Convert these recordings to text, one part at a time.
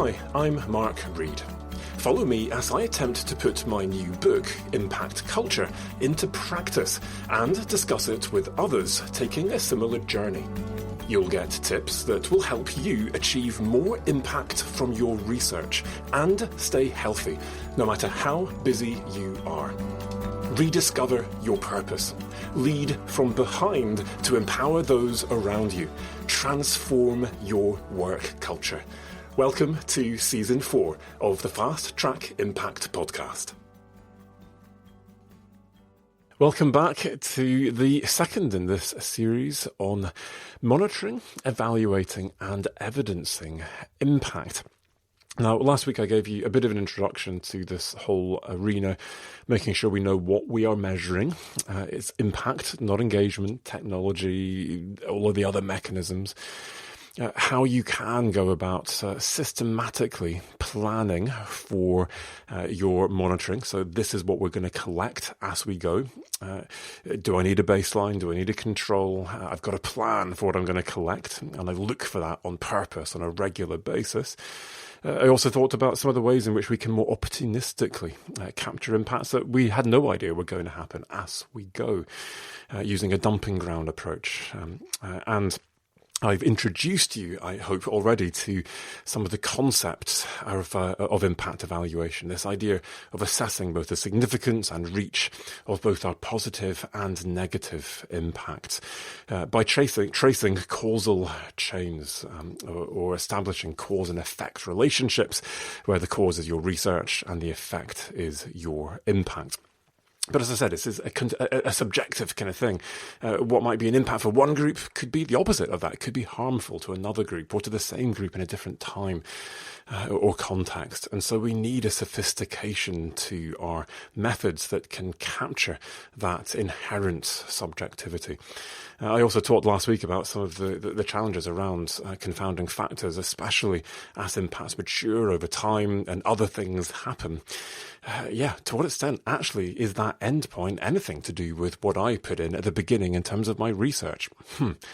Hi, I'm Mark Reed. Follow me as I attempt to put my new book, Impact Culture, into practice and discuss it with others taking a similar journey. You'll get tips that will help you achieve more impact from your research and stay healthy, no matter how busy you are. Rediscover your purpose. Lead from behind to empower those around you. Transform your work culture. Welcome to Season 4 of the Fast Track Impact Podcast. Welcome back to the second in this series on monitoring, evaluating and evidencing impact. Now, last week I gave you a bit of an introduction to this whole arena, making sure we know what we are measuring. It's impact, not engagement, technology, all of the other mechanisms. How you can go about systematically planning for your monitoring. So this is what we're going to collect as we go. Do I need a baseline? Do I need a control? I've got a plan for what I'm going to collect, and I look for that on purpose on a regular basis. I also thought about some of the ways in which we can more opportunistically capture impacts that we had no idea were going to happen as we go, using a dumping ground approach. And I've introduced you, I hope, already to some of the concepts of impact evaluation, this idea of assessing both the significance and reach of both our positive and negative impacts by tracing causal chains or establishing cause and effect relationships where the cause is your research and the effect is your impact. But as I said, this is a subjective kind of thing. What might be an impact for one group could be the opposite of that. It could be harmful to another group or to the same group in a different time or context. And so we need a sophistication to our methods that can capture that inherent subjectivity. I also talked last week about some of the challenges around confounding factors, especially as impacts mature over time and other things happen. To what extent actually is that endpoint anything to do with what I put in at the beginning in terms of my research?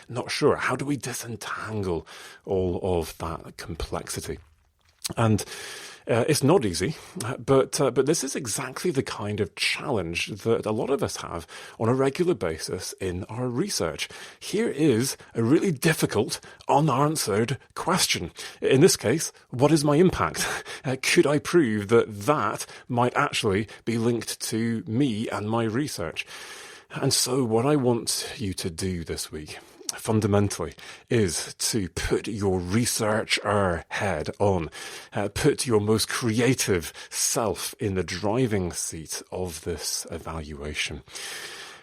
Not sure. How do we disentangle all of that complexity? And it's not easy, but this is exactly the kind of challenge that a lot of us have on a regular basis in our research. Here is a really difficult, unanswered question. In this case, what is my impact? Could I prove that might actually be linked to me and my research? And so what I want you to do this week, fundamentally, is to put your researcher head on, put your most creative self in the driving seat of this evaluation.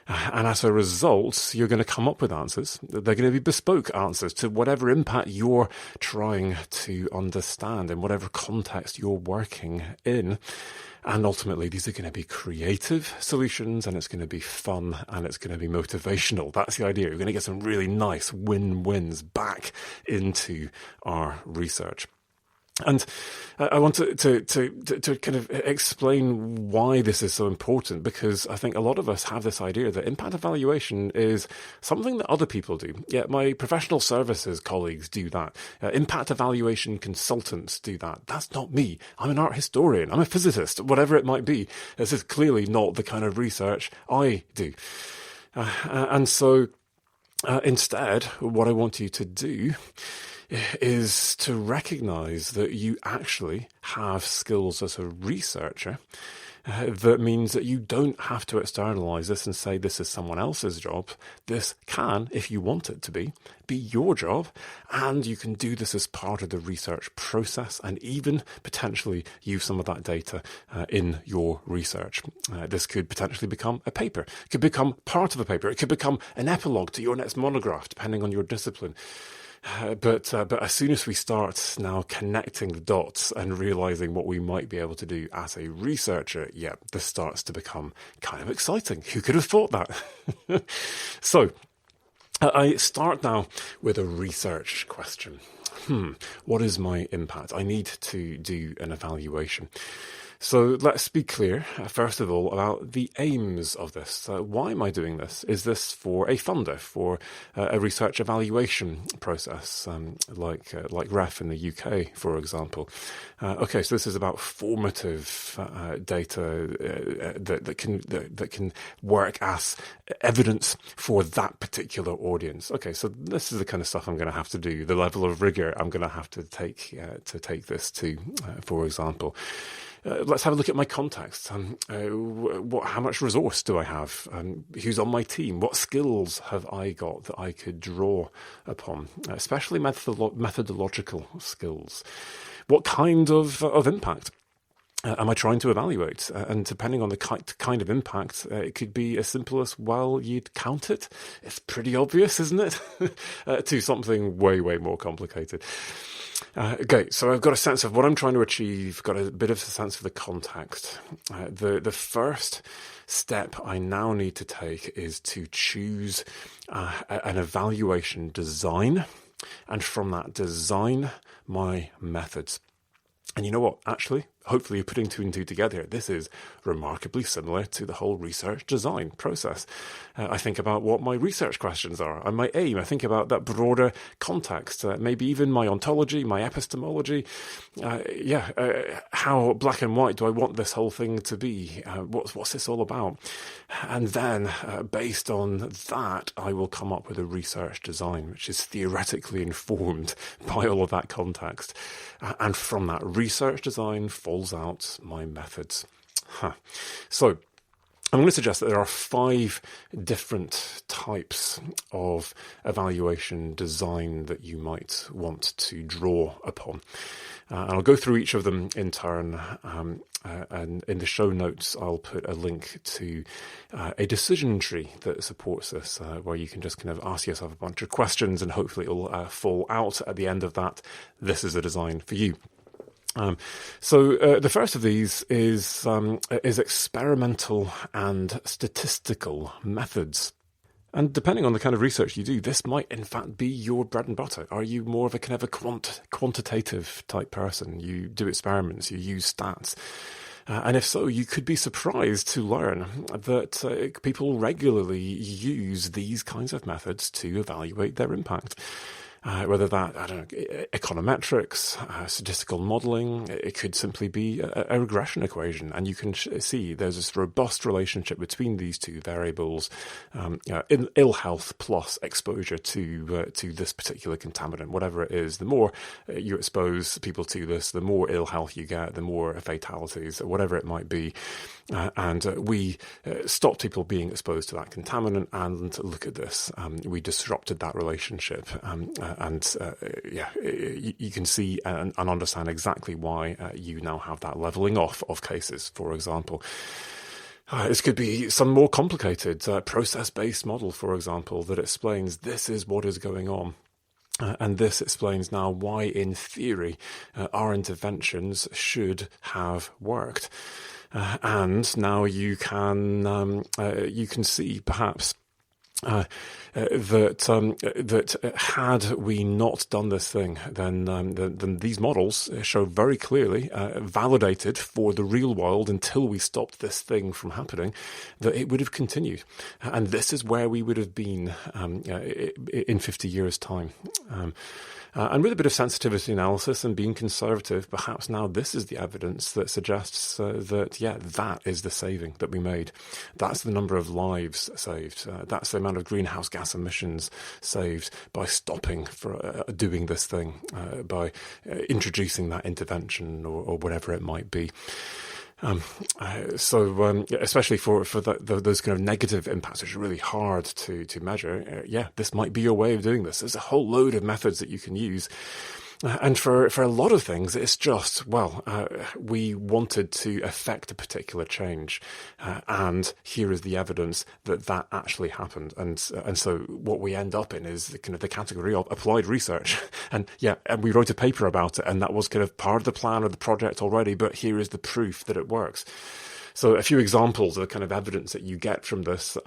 And as a result, you're going to come up with answers. They're going to be bespoke answers to whatever impact you're trying to understand in whatever context you're working in. And ultimately, these are going to be creative solutions, and it's going to be fun, and it's going to be motivational. That's the idea. We're going to get some really nice win-wins back into our research. And I want to kind of explain why this is so important, because I think a lot of us have this idea that impact evaluation is something that other people do. Yeah, my professional services colleagues do that. Impact evaluation consultants do that. That's not me. I'm an art historian. I'm a physicist, whatever it might be. This is clearly not the kind of research I do. And so instead, what I want you to do is to recognize that you actually have skills as a researcher. That means that you don't have to externalize this and say this is someone else's job. This can, if you want it to be your job, and you can do this as part of the research process and even potentially use some of that data in your research. This could potentially become a paper. It could become part of a paper. It could become an epilogue to your next monograph, depending on your discipline. But as soon as we start now connecting the dots and realizing what we might be able to do as a researcher, this starts to become kind of exciting. Who could have thought that? So I start now with a research question. What is my impact? I need to do an evaluation. So let's be clear, first of all, about the aims of this. Why am I doing this? Is this for a funder, for a research evaluation process, like REF in the UK, for example? Okay, so this is about formative data that can work as evidence for that particular audience. Okay, so this is the kind of stuff I'm going to have to do. The level of rigor I'm going to have to take this to, for example. Let's have a look at my context. How much resource do I have? Who's on my team? What skills have I got that I could draw upon, especially methodological skills? What kind of impact am I trying to evaluate? And depending on the kind of impact, it could be as simple as, well, you'd count it. It's pretty obvious, isn't it? To something way, way more complicated. Okay, so I've got a sense of what I'm trying to achieve, got a bit of a sense of the context. The first step I now need to take is to choose an evaluation design, and from that design, my methods. And you know what? Actually, hopefully you're putting two and two together. This is remarkably similar to the whole research design process. I think about what my research questions are and my aim. I think about that broader context, maybe even my ontology, my epistemology. How black and white do I want this whole thing to be? What's this all about? And then, based on that, I will come up with a research design, which is theoretically informed by all of that context. And from that research design falls out my methods. So I'm going to suggest that there are 5 different types of evaluation design that you might want to draw upon. And I'll go through each of them in turn. And in the show notes, I'll put a link to a decision tree that supports this, where you can just kind of ask yourself a bunch of questions and hopefully it will fall out at the end of that. This is a design for you. So the first of these is experimental and statistical methods. And depending on the kind of research you do, this might in fact be your bread and butter. Are you more of a kind of a quantitative type person? You do experiments, you use stats. And if so, you could be surprised to learn that people regularly use these kinds of methods to evaluate their impact. Whether that, econometrics, statistical modelling, it could simply be a regression equation. And you can see there's this robust relationship between these two variables, ill health plus exposure to this particular contaminant, whatever it is. The more you expose people to this, the more ill health you get, the more fatalities, whatever it might be. And we stopped people being exposed to that contaminant, and look at this. We disrupted that relationship. You can see and understand exactly why you now have that levelling off of cases, for example. This could be some more complicated process-based model, for example, that explains this is what is going on. And this explains now why, in theory, our interventions should have worked. And now you can see perhaps that had we not done this thing, then these models show very clearly, validated for the real world until we stopped this thing from happening, that it would have continued. And this is where we would have been in 50 years' time. And with a bit of sensitivity analysis and being conservative, perhaps now this is the evidence that suggests that is the saving that we made. That's the number of lives saved. That's the amount of greenhouse gas emissions saved by stopping for doing this thing, by introducing that intervention or whatever it might be. Especially for those kind of negative impacts, which are really hard to measure, this might be your way of doing this. There's a whole load of methods that you can use. And for a lot of things, it's just, we wanted to affect a particular change. And here is the evidence that actually happened. And so what we end up in is the category of applied research. And we wrote a paper about it, and that was kind of part of the plan of the project already, but here is the proof that it works. So a few examples of the kind of evidence that you get from this.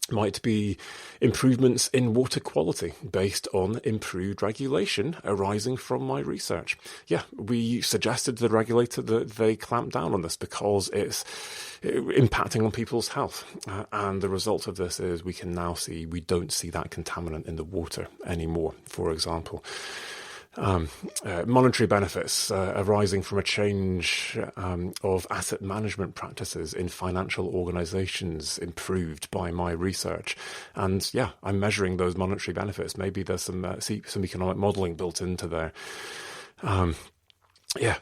might be improvements in water quality based on improved regulation arising from my research. Yeah, we suggested to the regulator that they clamp down on this because it's impacting on people's health. And the result of this is we can now see we don't see that contaminant in the water anymore, for example. Monetary benefits arising from a change of asset management practices in financial organizations improved by my research. And yeah, I'm measuring those monetary benefits. Maybe there's some economic modeling built into there.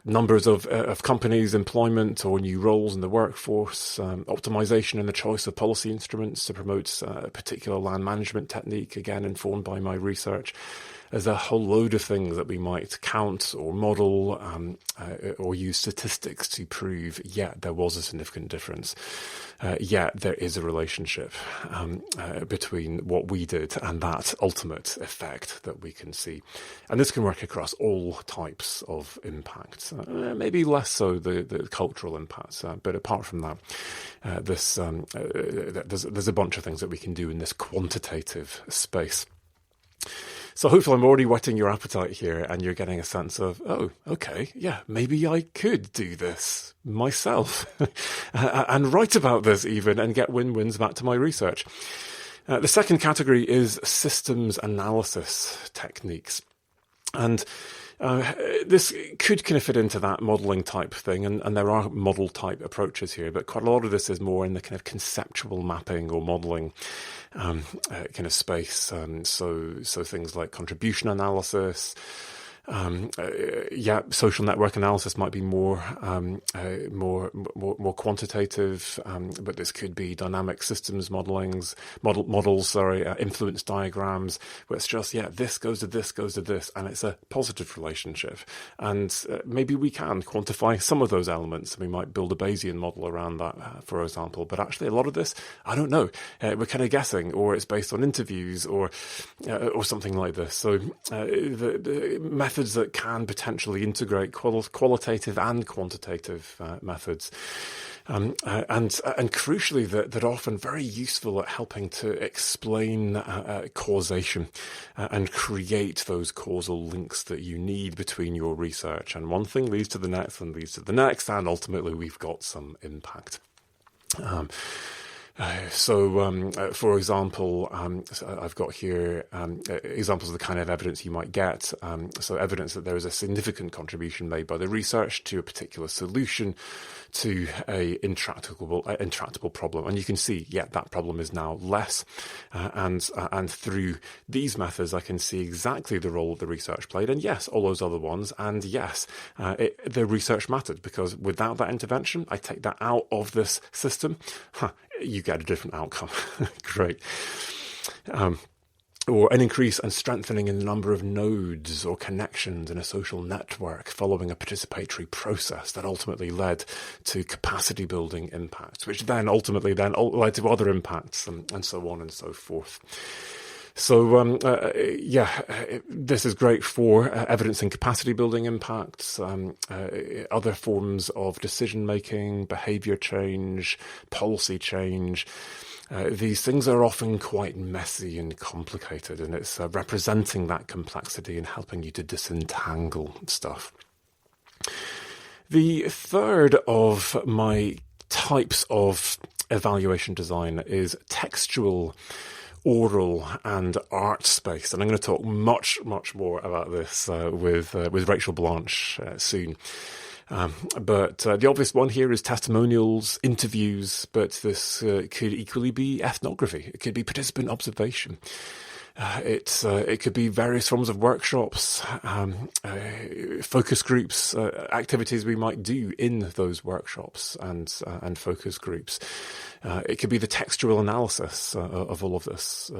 Numbers of companies, employment or new roles in the workforce, optimization in the choice of policy instruments to promote a particular land management technique, again informed by my research. There's a whole load of things that we might count or model or use statistics to prove, there was a significant difference. There is a relationship between what we did and that ultimate effect that we can see. And this can work across all types of impacts, maybe less so the cultural impacts. But apart from that, there's a bunch of things that we can do in this quantitative space. So hopefully I'm already whetting your appetite here and you're getting a sense of, oh, okay, maybe I could do this myself and write about this even and get win-wins back to my research. The second category is systems analysis techniques. And this could kind of fit into that modelling type thing, and there are model type approaches here, but quite a lot of this is more in the kind of conceptual mapping or modelling kind of space. So things like contribution analysis. Social network analysis might be more quantitative, but this could be dynamic systems models, influence diagrams, where it's just, this goes to this, and it's a positive relationship. And maybe we can quantify some of those elements, and we might build a Bayesian model around that, for example. But actually, a lot of this, I don't know. We're kind of guessing, or it's based on interviews, or something like this. So the methods that can potentially integrate qualitative and quantitative methods, and crucially that are often very useful at helping to explain causation and create those causal links that you need between your research. And one thing leads to the next and leads to the next, and ultimately we've got some impact. For example, I've got here examples of the kind of evidence you might get. So evidence that there is a significant contribution made by the research to a particular solution to a intractable problem. And you can see, that problem is now less. And through these methods, I can see exactly the role the research played. And yes, all those other ones. And yes, the research mattered, because without that intervention, I take that out of this system. You get a different outcome. Great. Or an increase and strengthening in the number of nodes or connections in a social network following a participatory process that ultimately led to capacity building impacts, which then ultimately led to other impacts and so on and so forth. So, this is great for evidencing capacity building impacts, other forms of decision making, behaviour change, policy change. These things are often quite messy and complicated, and it's representing that complexity and helping you to disentangle stuff. The third of my types of evaluation design is textual, oral and art space, and I'm going to talk much more about this with Rachel Blanche soon. But the obvious one here is testimonials, interviews, but this could equally be ethnography. It could be participant observation. It could be various forms of workshops, focus groups, activities we might do in those workshops and focus groups. It could be the textual analysis of all of this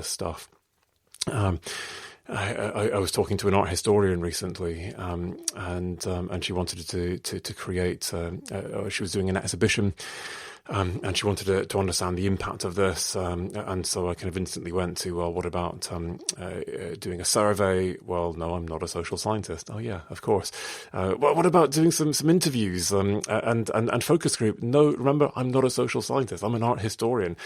stuff. I was talking to an art historian recently, and she wanted to create. She was doing an exhibition And she wanted to understand the impact of this. And so I kind of instantly went to, well, what about doing a survey? Well, no, I'm not a social scientist. Oh, yeah, of course. Well, what about doing some interviews and focus group? No, remember, I'm not a social scientist. I'm an art historian.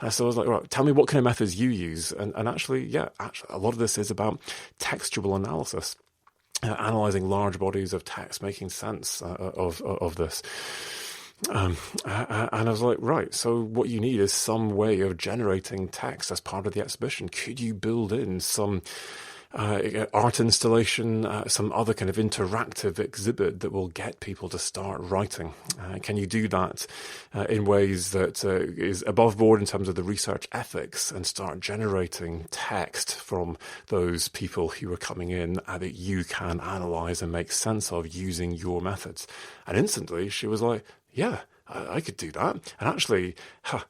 So I was like, right, tell me what kind of methods you use. And actually, a lot of this is about textual analysis. Analysing large bodies of text, making sense of this. And I was like, right, so what you need is some way of generating text as part of the exhibition. Could you build in some art installation, some other kind of interactive exhibit that will get people to start writing? Can you do that in ways that is above board in terms of the research ethics and start generating text from those people who are coming in that you can analyse and make sense of using your methods? And instantly she was like, yeah, I could do that. And actually,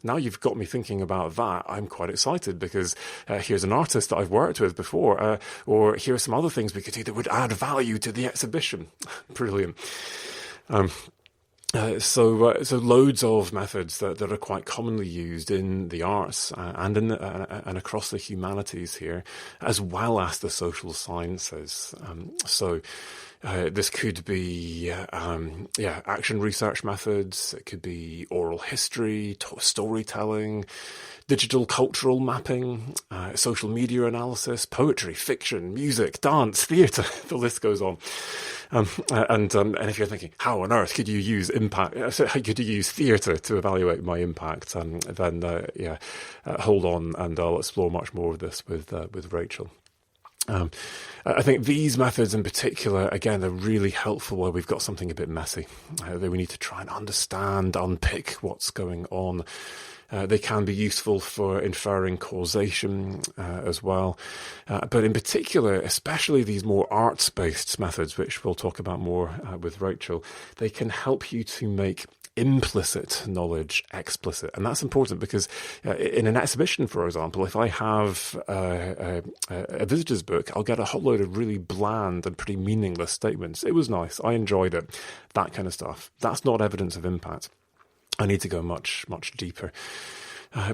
now you've got me thinking about that, I'm quite excited because here's an artist that I've worked with before, or here are some other things we could do that would add value to the exhibition. Brilliant. So loads of methods that are quite commonly used in the arts and and across the humanities here, as well as the social sciences. This could be action research methods. It could be oral history, storytelling, digital cultural mapping, social media analysis, poetry, fiction, music, dance, theatre. The list goes on. And if you're thinking, how on earth could you use impact? Could you use theatre to evaluate my impact? Then hold on, and I'll explore much more of this with Rachel. I think these methods in particular, again, are really helpful where we've got something a bit messy. That we need to try and understand, unpick what's going on. They can be useful for inferring causation as well. But in particular, especially these more arts-based methods, which we'll talk about more with Rachel, they can help you to make implicit knowledge explicit. And that's important because in an exhibition, for example, if I have a visitor's book, I'll get a whole load of really bland and pretty meaningless statements. It was nice. I enjoyed it. That kind of stuff. That's not evidence of impact. I need to go much, much deeper.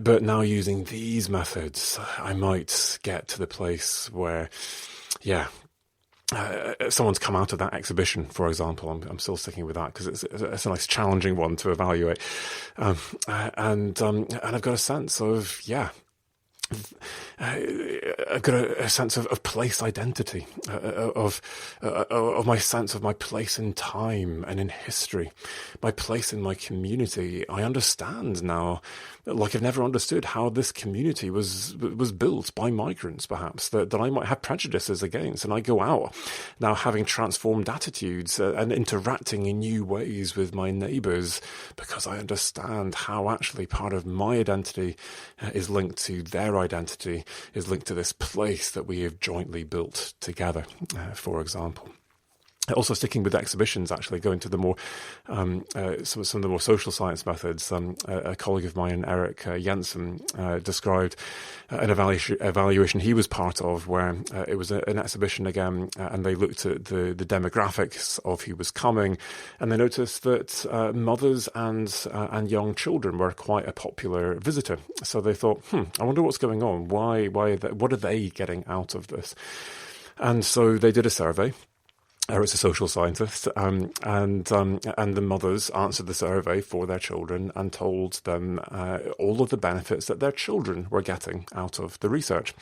But now using these methods, I might get to the place where, someone's come out of that exhibition, for example. I'm still sticking with that because it's a nice challenging one to evaluate. And I've got a sense of, I've got a sense of place identity, of my sense of my place in time and in history, my place in my community. I understand now, like I've never understood, how this community was built by migrants, perhaps, that I might have prejudices against. And I go out now having transformed attitudes and interacting in new ways with my neighbours because I understand how actually part of my identity is linked to their identity, is linked to this place that we have jointly built together, for example. Also sticking with exhibitions, actually going to the more some of the more social science methods. A colleague of mine, Eric Jensen, described an evaluation he was part of where it was an exhibition again, and they looked at the demographics of who was coming, and they noticed that mothers and young children were quite a popular visitor. So they thought, I wonder what's going on. What are they getting out of this? And so they did a survey. Eric's a social scientist, and the mothers answered the survey for their children and told them all of the benefits that their children were getting out of the research.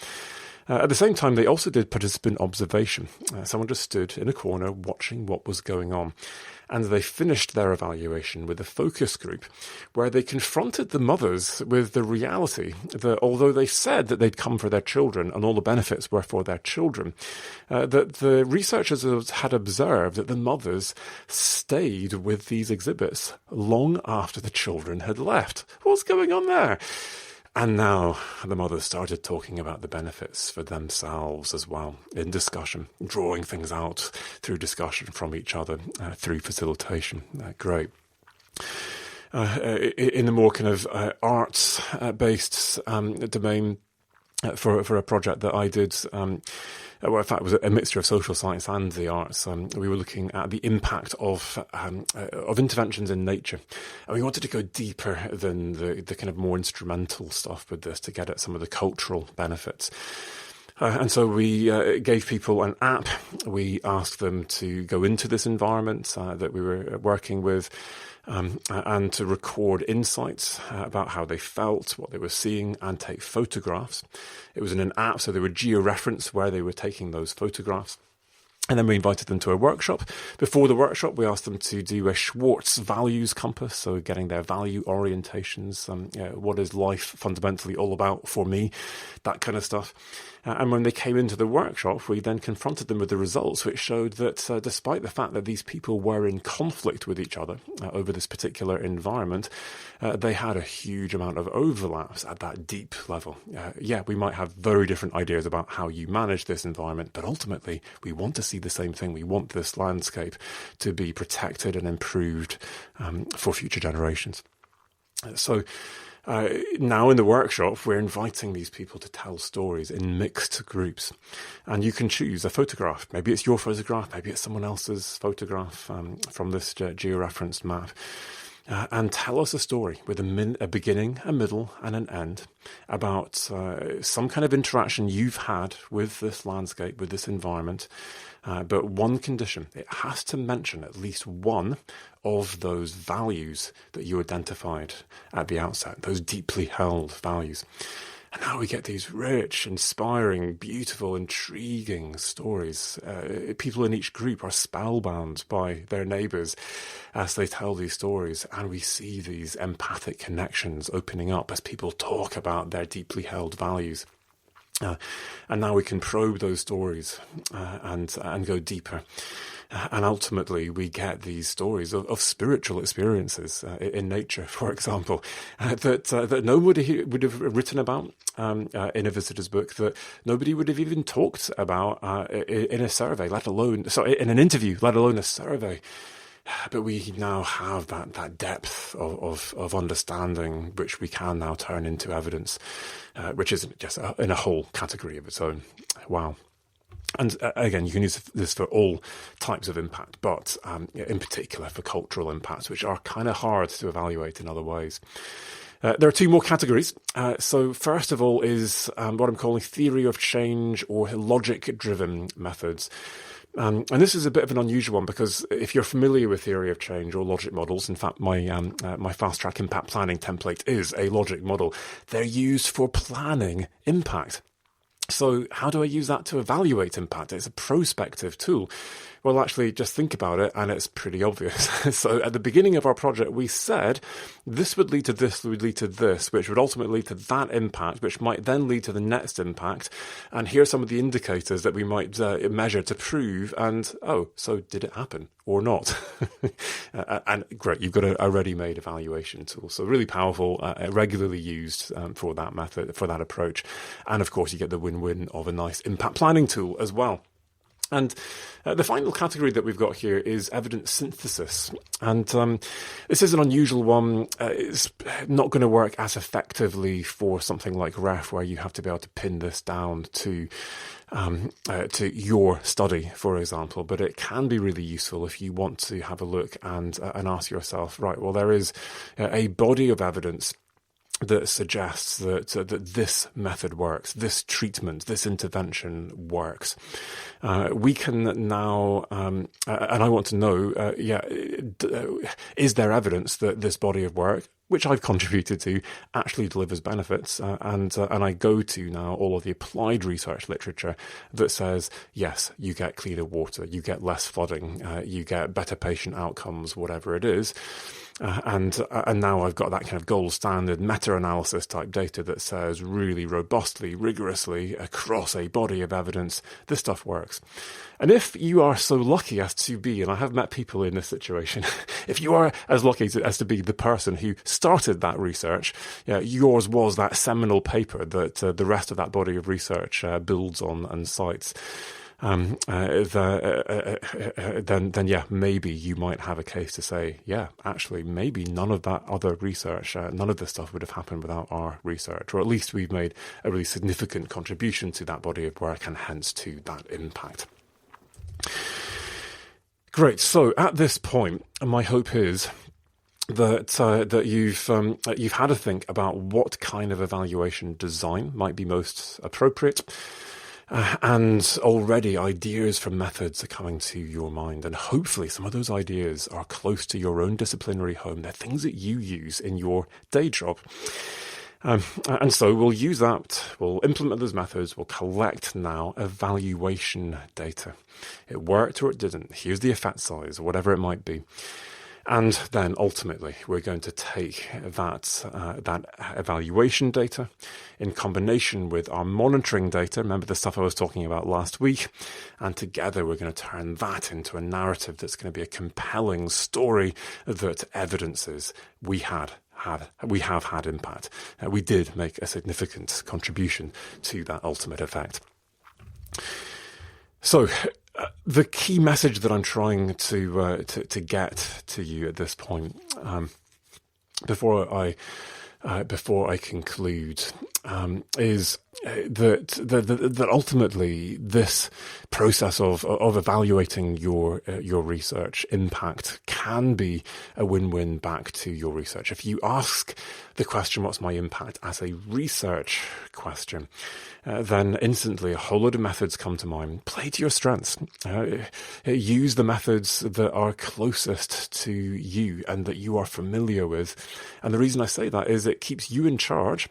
At the same time, they also did participant observation. Someone just stood in a corner watching what was going on. And they finished their evaluation with a focus group where they confronted the mothers with the reality that although they said that they'd come for their children and all the benefits were for their children, that the researchers had observed that the mothers stayed with these exhibits long after the children had left. What's going on there? And now the mothers started talking about the benefits for themselves as well in discussion, drawing things out through discussion from each other, through facilitation. Great. In the more kind of arts-based domain, for a project that I did, well, in fact, it was a mixture of social science and the arts. We were looking at the impact of interventions in nature, and we wanted to go deeper than the kind of more instrumental stuff with this to get at some of the cultural benefits. And so we gave people an app. We asked them to go into this environment that we were working with and to record insights about how they felt, what they were seeing, and take photographs. It was in an app, so they would georeference where they were taking those photographs. And then we invited them to a workshop. Before the workshop, we asked them to do a Schwartz values compass, so getting their value orientations. What is life fundamentally all about for me? That kind of stuff. And when they came into the workshop, we then confronted them with the results, which showed that despite the fact that these people were in conflict with each other over this particular environment, they had a huge amount of overlaps at that deep level. We might have very different ideas about how you manage this environment, but ultimately we want to see the same thing. We want this landscape to be protected and improved for future generations. So now in the workshop, we're inviting these people to tell stories in mixed groups. And you can choose a photograph. Maybe it's your photograph, maybe it's someone else's photograph from this georeferenced map. And tell us a story with a beginning, a middle, and an end about some kind of interaction you've had with this landscape, with this environment. But one condition, it has to mention at least one of those values that you identified at the outset, those deeply held values. And now we get these rich, inspiring, beautiful, intriguing stories. People in each group are spellbound by their neighbours as they tell these stories. And we see these empathic connections opening up as people talk about their deeply held values. And now we can probe those stories and go deeper. And ultimately, we get these stories of spiritual experiences in nature, for example, that nobody would have written about in a visitor's book, that nobody would have even talked about in a survey, in an interview, let alone a survey. But we now have that depth of understanding, which we can now turn into evidence, which is just in a whole category of its own. Wow. And again, you can use this for all types of impact, but in particular for cultural impacts, which are kind of hard to evaluate in other ways. There are two more categories. So first of all is what I'm calling theory of change or logic-driven methods. And this is a bit of an unusual one because if you're familiar with theory of change or logic models, in fact, my fast track impact planning template is a logic model. They're used for planning impact. So how do I use that to evaluate impact? It's a prospective tool. Well, actually, just think about it, and it's pretty obvious. So at the beginning of our project, we said this would lead to this, would lead to this, which would ultimately lead to that impact, which might then lead to the next impact. And here are some of the indicators that we might measure to prove. And, so did it happen or not? And great, you've got a ready-made evaluation tool. So really powerful, regularly used for that method, for that approach. And of course, you get the win-win of a nice impact planning tool as well. And the final category that we've got here is evidence synthesis. And this is an unusual one. It's not going to work as effectively for something like REF, where you have to be able to pin this down to your study, for example. But it can be really useful if you want to have a look and ask yourself, right, well, there is a body of evidence that suggests that this method works, this treatment, this intervention works. We can now, and I want to know, is there evidence that this body of work, which I've contributed to, actually delivers benefits? And I go to now all of the applied research literature that says, yes, you get cleaner water, you get less flooding, you get better patient outcomes, whatever it is. And now I've got that kind of gold standard meta-analysis type data that says really robustly, rigorously across a body of evidence, this stuff works. And if you are so lucky as to be, and I have met people in this situation, if you are as lucky as to be the person who started that research, yours was that seminal paper that the rest of that body of research builds on and cites. then yeah, maybe you might have a case to say, yeah, actually, maybe none of that other research, none of this stuff would have happened without our research, or at least we've made a really significant contribution to that body of work and hence to that impact. Great. So at this point, my hope is that you've had to think about what kind of evaluation design might be most appropriate, and already ideas for methods are coming to your mind, and hopefully some of those ideas are close to your own disciplinary home. They're things that you use in your day job. And so we'll use that, we'll implement those methods, we'll collect now evaluation data. It worked or it didn't. Here's the effect size, or whatever it might be. And then ultimately, we're going to take that evaluation data in combination with our monitoring data. Remember the stuff I was talking about last week? And together, we're going to turn that into a narrative that's going to be a compelling story that evidences we have had impact. We did make a significant contribution to that ultimate effect. So, the key message that I'm trying to get to you at this point, before I conclude, is that ultimately this process of evaluating your research impact can be a win-win back to your research. If you ask the question, "What's my impact?" as a research question, then instantly a whole load of methods come to mind. Play to your strengths. Use the methods that are closest to you and that you are familiar with. And the reason I say that is it keeps you in charge.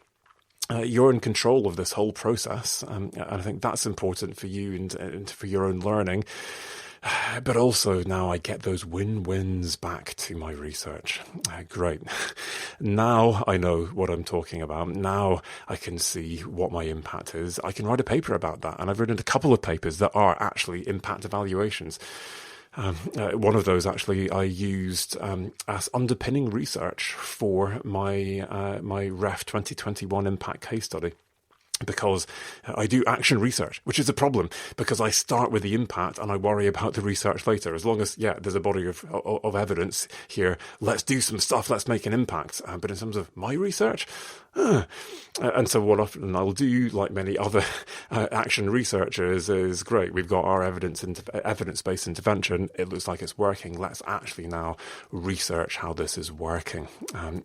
You're in control of this whole process, and I think that's important for you and for your own learning. But also now I get those win-wins back to my research. Great. Now I know what I'm talking about. Now I can see what my impact is. I can write a paper about that. And I've written a couple of papers that are actually impact evaluations. One of those actually I used as underpinning research for my REF 2021 impact case study. Because I do action research, which is a problem, because I start with the impact and I worry about the research later. As long as, there's a body of evidence here, let's do some stuff, let's make an impact. But in terms of my research, and so what often I'll do, like many other action researchers, is great. We've got our evidence-based intervention. It looks like it's working. Let's actually now research how this is working.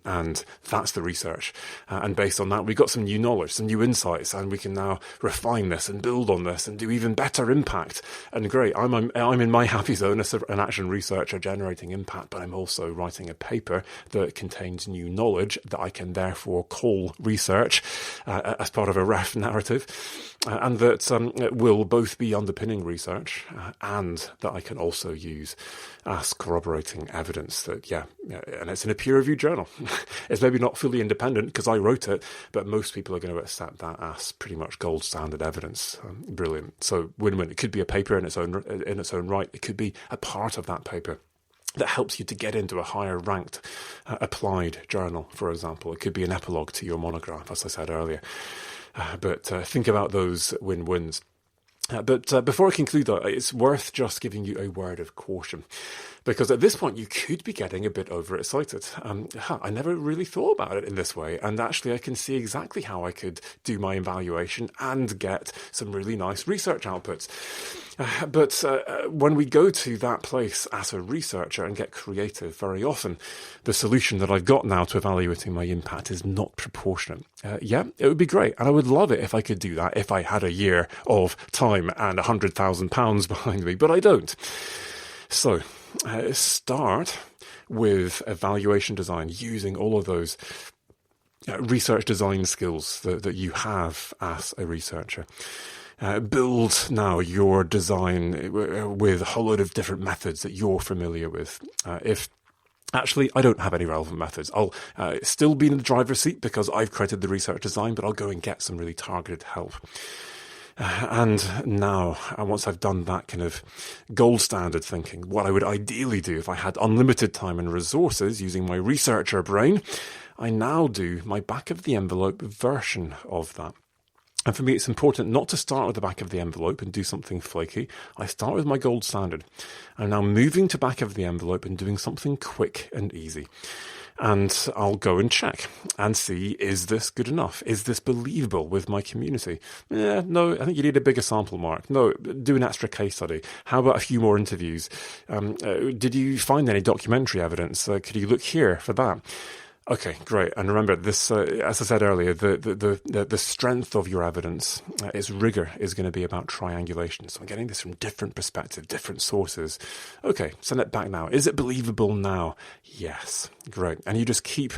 And that's the research. And based on that, we've got some new knowledge, some new insights, and we can now refine this and build on this and do even better impact. And great, I'm in my happy zone as an action researcher generating impact, but I'm also writing a paper that contains new knowledge that I can therefore call research as part of a REF narrative, and that will both be underpinning research and that I can also use as corroborating evidence that, and it's in a peer-reviewed journal. It's maybe not fully independent because I wrote it, but most people are going to accept that as pretty much gold standard evidence. Brilliant. So win-win. It could be a paper in its own right. It could be a part of that paper that helps you to get into a higher ranked applied journal, for example. It could be an epilogue to your monograph, as I said earlier. But think about those win-wins. But before I conclude, though, it's worth just giving you a word of caution. Because at this point, you could be getting a bit overexcited. I never really thought about it in this way. And actually, I can see exactly how I could do my evaluation and get some really nice research outputs. But when we go to that place as a researcher and get creative, very often the solution that I've got now to evaluating my impact is not proportionate. It would be great. And I would love it if I could do that, if I had a year of time and £100,000 behind me, but I don't. So start with evaluation design, using all of those research design skills that you have as a researcher. Build now your design with a whole load of different methods that you're familiar with. Actually, I don't have any relevant methods. I'll still be in the driver's seat because I've created the research design, but I'll go and get some really targeted help. And now, once I've done that kind of gold standard thinking, what I would ideally do if I had unlimited time and resources using my researcher brain, I now do my back of the envelope version of that. And for me, it's important not to start with the back of the envelope and do something flaky. I start with my gold standard. I'm now moving to back of the envelope and doing something quick and easy. And I'll go and check and see, is this good enough? Is this believable with my community? No, I think you need a bigger sample, Mark. No, do an extra case study. How about a few more interviews? Did you find any documentary evidence? Could you look here for that? Okay, great. And remember, this, as I said earlier, the strength of your evidence, its rigor, is going to be about triangulation. So I'm getting this from different perspectives, different sources. Okay, send it back now. Is it believable now? Yes, great. And you just keep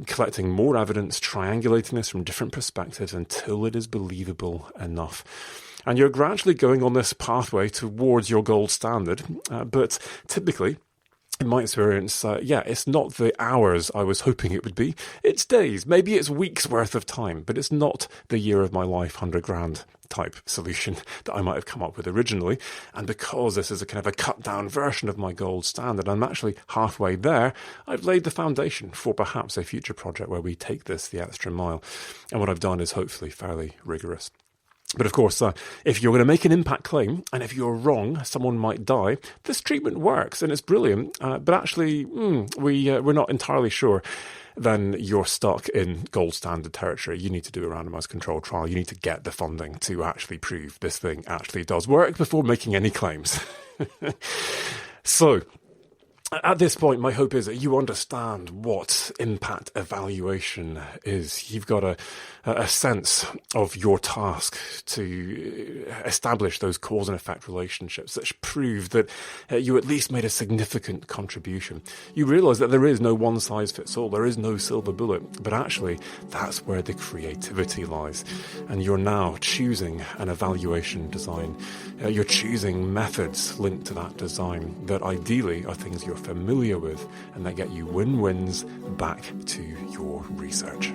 collecting more evidence, triangulating this from different perspectives until it is believable enough. And you're gradually going on this pathway towards your gold standard, but typically, in my experience, it's not the hours I was hoping it would be. It's days, maybe it's weeks worth of time, but it's not the year of my life, 100 grand type solution that I might have come up with originally. And because this is a kind of a cut down version of my gold standard, I'm actually halfway there. I've laid the foundation for perhaps a future project where we take this the extra mile. And what I've done is hopefully fairly rigorous. But of course, if you're going to make an impact claim, and if you're wrong, someone might die, this treatment works and it's brilliant. But actually, we're not entirely sure. Then you're stuck in gold standard territory. You need to do a randomized controlled trial. You need to get the funding to actually prove this thing actually does work before making any claims. So, at this point, my hope is that you understand what impact evaluation is. You've got a sense of your task to establish those cause and effect relationships that prove that you at least made a significant contribution. You realise that there is no one size fits all. There is no silver bullet. But actually, that's where the creativity lies. And you're now choosing an evaluation design. You're choosing methods linked to that design that ideally are things you're familiar with and that get you win-wins back to your research.